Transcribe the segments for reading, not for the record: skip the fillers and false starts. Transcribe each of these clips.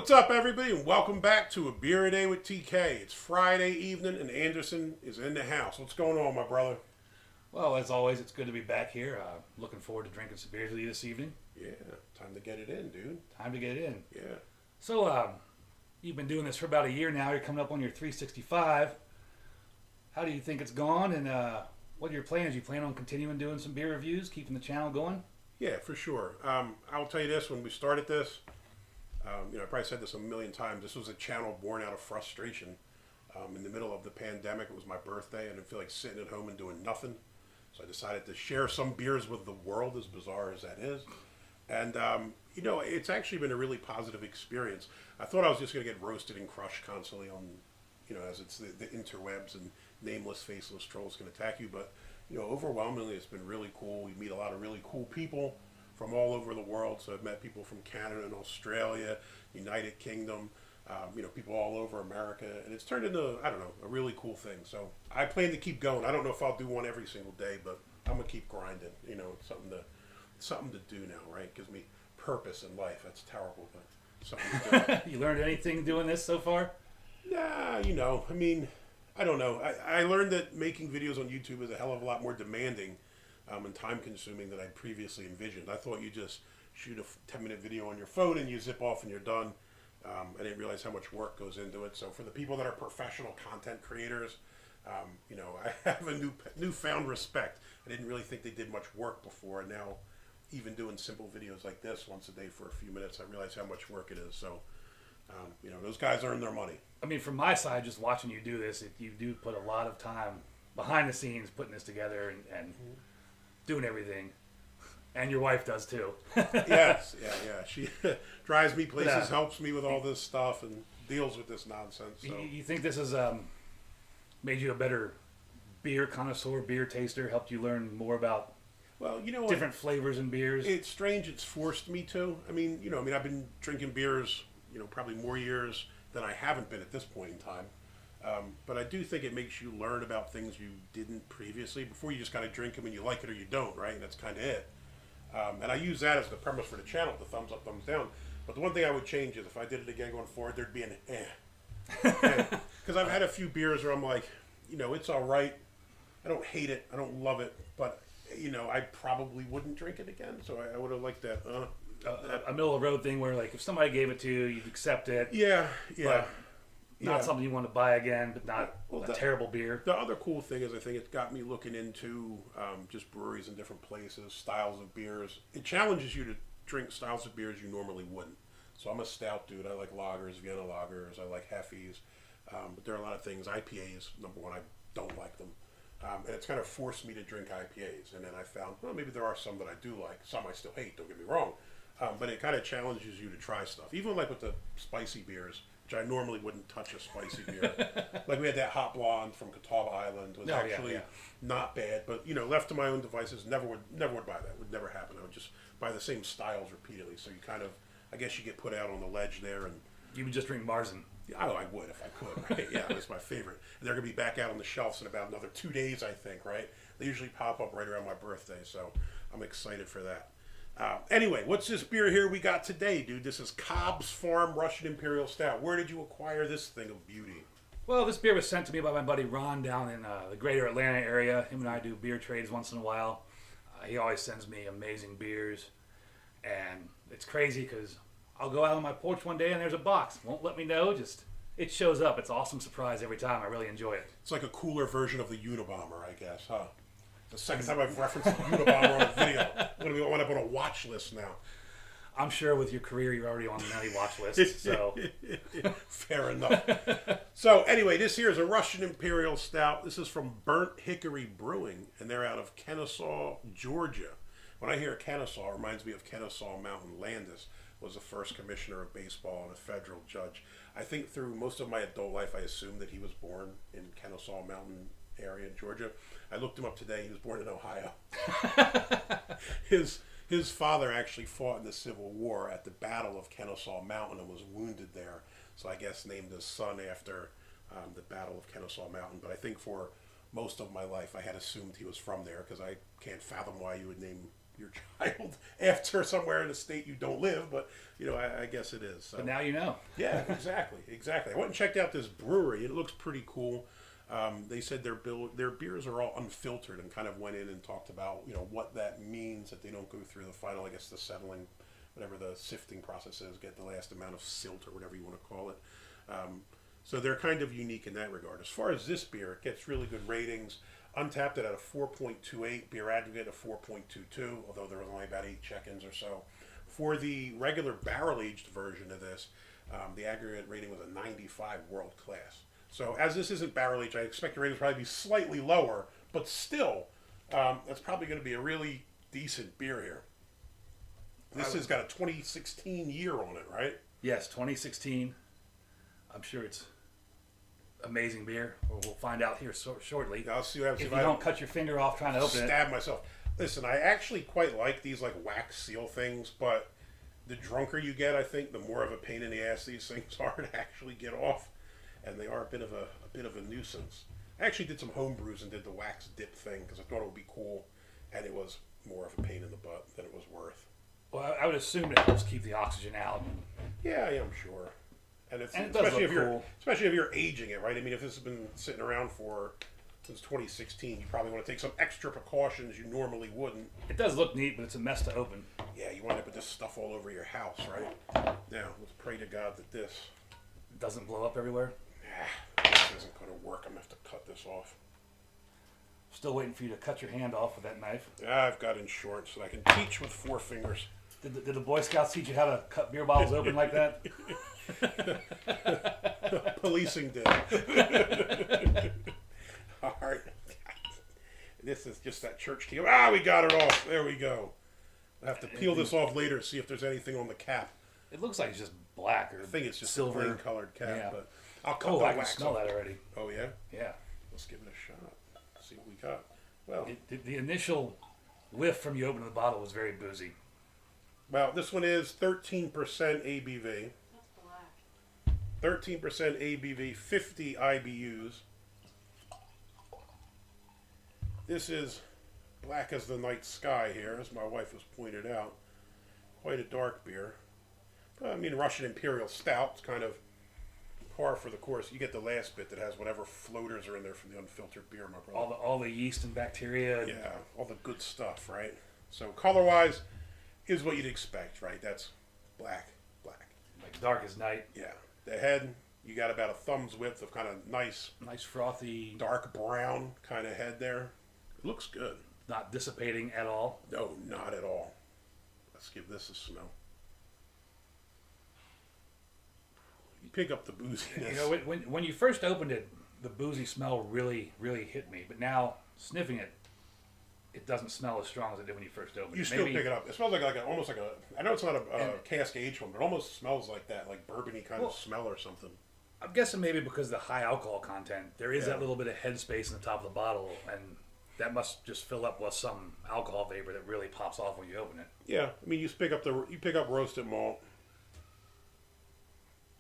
What's up, everybody, and welcome back to A Beer a Day with TK. It's Friday evening, and Anderson is in the house. What's going on, my brother? Well, as always, it's good to be back here. Looking forward to drinking some beers with you this evening. Yeah, time to get it in, dude. Time to get it in. Yeah. So, you've been doing this for about a year now. You're coming up on your 365. How do you think it's gone, and what are your plans? You plan on continuing doing some beer reviews, keeping the channel going? Yeah, for sure. I'll tell you this, when we started this, I probably said this a million times, this was a channel born out of frustration. In the middle of the pandemic, it was my birthday, and I didn't feel like sitting at home and doing nothing. So I decided to share some beers with the world, as bizarre as that is. And, it's actually been a really positive experience. I thought I was just going to get roasted and crushed constantly on, as it's the interwebs and nameless, faceless trolls can attack you. But, overwhelmingly, it's been really cool. We meet a lot of really cool people from all over the world. So I've met people from Canada and Australia, United Kingdom, people all over America. And it's turned into, a really cool thing. So I plan to keep going. I don't know if I'll do one every single day, but I'm going to keep grinding. It's something to do now, right? Gives me purpose in life. That's terrible, but something to do. You learned anything doing this so far? Nah, I don't know. I learned that making videos on YouTube is a hell of a lot more demanding and time consuming than I'd previously envisioned. I thought you just shoot a 10-minute video on your phone and you zip off and you're done. I didn't realize how much work goes into it. So for the people that are professional content creators, I have a newfound respect. I didn't really think they did much work before, and now even doing simple videos like this once a day for a few minutes, I realize how much work it is. So, those guys earn their money. I mean, from my side, just watching you do this, you do put a lot of time behind the scenes putting this together and doing everything. And your wife does too. Yes, yeah. She drives me places, helps me with all this stuff, and deals with this nonsense. So. You think this has made you a better beer connoisseur, beer taster, helped you learn more about different flavors in beers? It's strange. It's forced me to. I've been drinking beers, probably more years than I haven't been at this point in time. But I do think it makes you learn about things you didn't previously. Before, you just kind of drink them and you like it or you don't, right? And that's kind of it. And I use that as the premise for the channel, the thumbs up, thumbs down. But the one thing I would change is if I did it again going forward, there'd be an Because I've had a few beers where I'm like, it's all right. I don't hate it. I don't love it. But, I probably wouldn't drink it again. So I would have liked that. A middle of the road thing where, like, if somebody gave it to you, you'd accept it. Yeah. Not something you want to buy again, but not a terrible beer. The other cool thing is I think it's got me looking into just breweries in different places, styles of beers. It challenges you to drink styles of beers you normally wouldn't. So I'm a stout dude. I like lagers, Vienna lagers. I like heffies. But there are a lot of things. IPAs, number one, I don't like them. And it's kind of forced me to drink IPAs. And then I found, maybe there are some that I do like. Some I still hate, don't get me wrong. But it kind of challenges you to try stuff. Even like with the spicy beers, which I normally wouldn't touch a spicy beer. Like we had that hot blonde from Catawba Island. It was actually not bad. But, left to my own devices, never would buy that. Would never happen. I would just buy the same styles repeatedly. So you kind of, I guess you get put out on the ledge there. And you would just drink Marzen. Oh, I would if I could, right? Yeah, it's my favorite. And they're going to be back out on the shelves in about another 2 days, I think, right? They usually pop up right around my birthday, so I'm excited for that. Anyway, what's this beer here we got today, dude? This is Kolb's Farm Russian Imperial Stout. Where did you acquire this thing of beauty? Well, this beer was sent to me by my buddy Ron down in the greater Atlanta area. Him and I do beer trades once in a while. He always sends me amazing beers, and it's crazy because I'll go out on my porch one day and there's a box. Won't let me know. Just it shows up. It's an awesome surprise every time. I really enjoy it. It's like a cooler version of the Unabomber, I guess, huh? The second time I've referenced the Unabomber on a video. I'm going to wind up on a watch list now. I'm sure with your career you're already on many watch lists. So fair enough. So anyway, this here is a Russian Imperial Stout. This is from Burnt Hickory Brewing, and they're out of Kennesaw, Georgia. When I hear Kennesaw, it reminds me of Kennesaw Mountain. Landis was the first commissioner of baseball and a federal judge. I think through most of my adult life, I assumed that he was born in Kennesaw Mountain area in Georgia. I looked him up today. He was born in Ohio. His father actually fought in the Civil War at the Battle of Kennesaw Mountain and was wounded there. So I guess named his son after the Battle of Kennesaw Mountain. But I think for most of my life, I had assumed he was from there because I can't fathom why you would name your child after somewhere in a state you don't live, but I guess it is. So. But now you know. Yeah, exactly. I went and checked out this brewery. It looks pretty cool. They said their beers are all unfiltered, and kind of went in and talked about what that means, that they don't go through the final, I guess, the settling, whatever the sifting process is, get the last amount of silt or whatever you want to call it. So they're kind of unique in that regard. As far as this beer, it gets really good ratings. Untapped it at a 4.28, beer aggregate a 4.22, although there was only about 8 check-ins or so. For the regular barrel-aged version of this, the aggregate rating was a 95, world class. So as this isn't barrel-aged, I expect the rating to probably be slightly lower, but still, that's probably going to be a really decent beer here. This has got a 2016 year on it, right? Yes, 2016. I'm sure it's amazing beer. We'll find out here shortly. I'll see what happens if you don't cut your finger off trying to open it. Stab myself. Listen, I actually quite like these like wax seal things, but the drunker you get, I think, the more of a pain in the ass these things are to actually get off, and they are a bit of a nuisance. I actually did some home brews and did the wax dip thing because I thought it would be cool, and it was more of a pain in the butt than it was worth. Well, I would assume it helps keep the oxygen out. Yeah, I'm sure. And it especially does especially if you're aging it, right? I mean, if this has been sitting around since 2016, you probably want to take some extra precautions you normally wouldn't. It does look neat, but it's a mess to open. Yeah, you wind up with this stuff all over your house, right? Now, let's pray to God that this doesn't blow up everywhere. This isn't going to work. I'm going to have to cut this off. Still waiting for you to cut your hand off with that knife. I've got insurance that I can teach with 4 fingers. Did the Boy Scouts teach you how to cut beer bottles open like that? Policing did. All right. This is just that church team. We got it off. There we go. I have to peel this off later to see if there's anything on the cap. It looks like it's just black or I think it's just silver. a plain colored cap, Yeah. but I'll cut the I can wax smell off. that already. Oh, yeah? Yeah. Let's give it a shot. See what we got. Well, the initial whiff from you opening the bottle was very boozy. Well, this one is 13% ABV. That's black. 13% ABV, 50 IBUs. This is black as the night sky here, as my wife has pointed out. Quite a dark beer. But, I mean, Russian Imperial Stout is kind of par for the course. You get the last bit that has whatever floaters are in there from the unfiltered beer, my brother. All the yeast and bacteria. Yeah, all the good stuff, right? So color-wise is what you'd expect, right? That's black. Like dark as night. Yeah. The head, you got about a thumb's width of kind of nice frothy, dark brown kind of head there. It looks good. not dissipating at all. No, not at all. Let's give this a smell. You pick up the booziness. You know, when you first opened it, the boozy smell really hit me. But now, sniffing it, it doesn't smell as strong as it did when you first opened it. You still pick it up. It smells like almost like a. I know it's not a cask aged one, but it almost smells like that, like bourbony kind of smell or something. I'm guessing maybe because of the high alcohol content, there is that little bit of headspace in the top of the bottle, and that must just fill up with some alcohol vapor that really pops off when you open it. Yeah, I mean, you pick up roasted malt.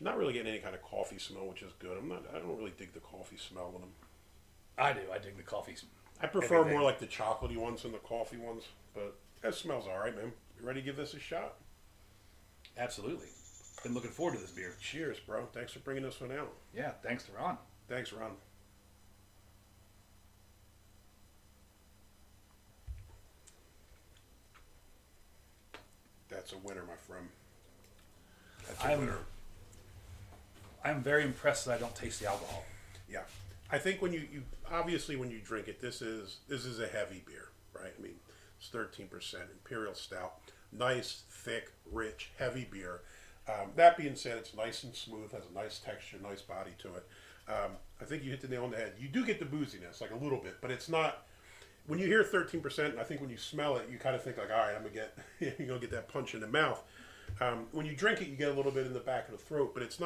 Not really getting any kind of coffee smell, which is good. I don't really dig the coffee smell in them. I do. I dig the coffee. I prefer more like the chocolatey ones than the coffee ones, but that smells all right, man. You ready to give this a shot? Absolutely. Been looking forward to this beer. Cheers, bro. Thanks for bringing this one out. Yeah, thanks to Ron. Thanks, Ron. That's a winner, my friend. That's a winner. I'm very impressed that I don't taste the alcohol. Yeah. I think when you obviously when you drink it, this is a heavy beer, right? I mean, it's 13% Imperial Stout, nice, thick, rich, heavy beer. That being said, it's nice and smooth, has a nice texture, nice body to it. I think you hit the nail on the head. You do get the booziness, like a little bit, but it's not. When you hear 13%, I think when you smell it, you kind of think like, all right, I'm gonna get you're gonna get that punch in the mouth. When you drink it, you get a little bit in the back of the throat, but it's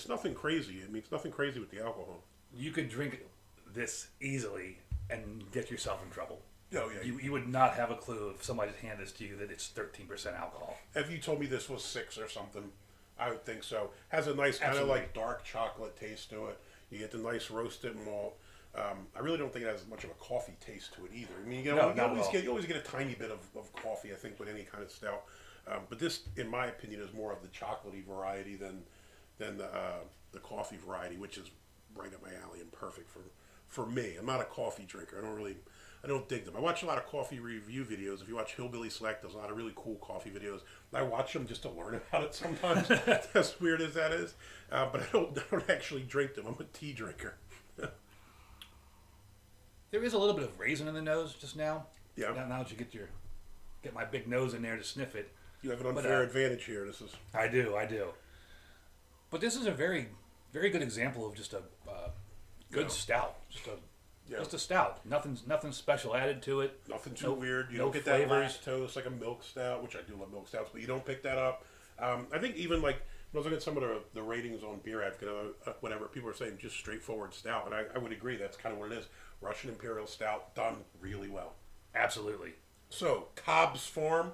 nothing crazy. I mean, it's nothing crazy with the alcohol. You could drink this easily and get yourself in trouble. Oh, yeah. You would not have a clue if somebody handed this to you that it's 13% alcohol. If you told me this was 6 or something, I would think so. Has a nice kind of like dark chocolate taste to it. You get the nice roasted malt. I really don't think it has much of a coffee taste to it either. I mean, you No, not at all. you always get a tiny bit of coffee, I think, with any kind of stout. But this, in my opinion, is more of the chocolatey variety than the coffee variety, which is right up my alley and perfect for me. I'm not a coffee drinker. I don't dig them. I watch a lot of coffee review videos. If you watch Hillbilly Select, there's a lot of really cool coffee videos. I watch them just to learn about it sometimes, as weird as that is. But I don't actually drink them. I'm a tea drinker. There is a little bit of raisin in the nose just now. Yeah. Now that you get my big nose in there to sniff it. You have an unfair advantage here. This is. I do. But this is a very, very good example of just a good stout. Just a stout. Nothing special added to it. Nothing too weird. You no don't get flavors. that lactose like a milk stout, which I do love milk stouts, but you don't pick that up. I think even like when I was looking at some of the ratings on Beer Advocate, whatever, people are saying just straightforward stout, and I would agree that's kind of what it is. Russian Imperial Stout done really well. Absolutely. So Cobb's Farm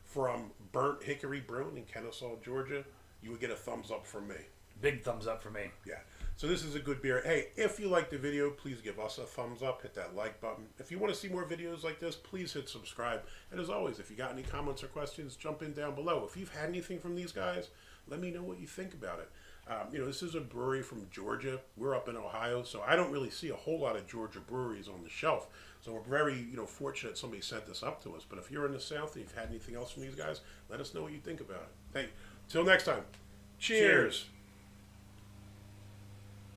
from Burnt Hickory Brewing in Kennesaw, Georgia, you would get a thumbs up from me. Big thumbs up for me. Yeah. So this is a good beer. Hey, if you like the video, please give us a thumbs up. Hit that like button. If you want to see more videos like this, please hit subscribe. And as always, if you got any comments or questions, jump in down below. If you've had anything from these guys, let me know what you think about it. This is a brewery from Georgia. We're up in Ohio, so I don't really see a whole lot of Georgia breweries on the shelf. So we're very, fortunate somebody sent this up to us. But if you're in the South and you've had anything else from these guys, let us know what you think about it. Hey, till next time. Cheers.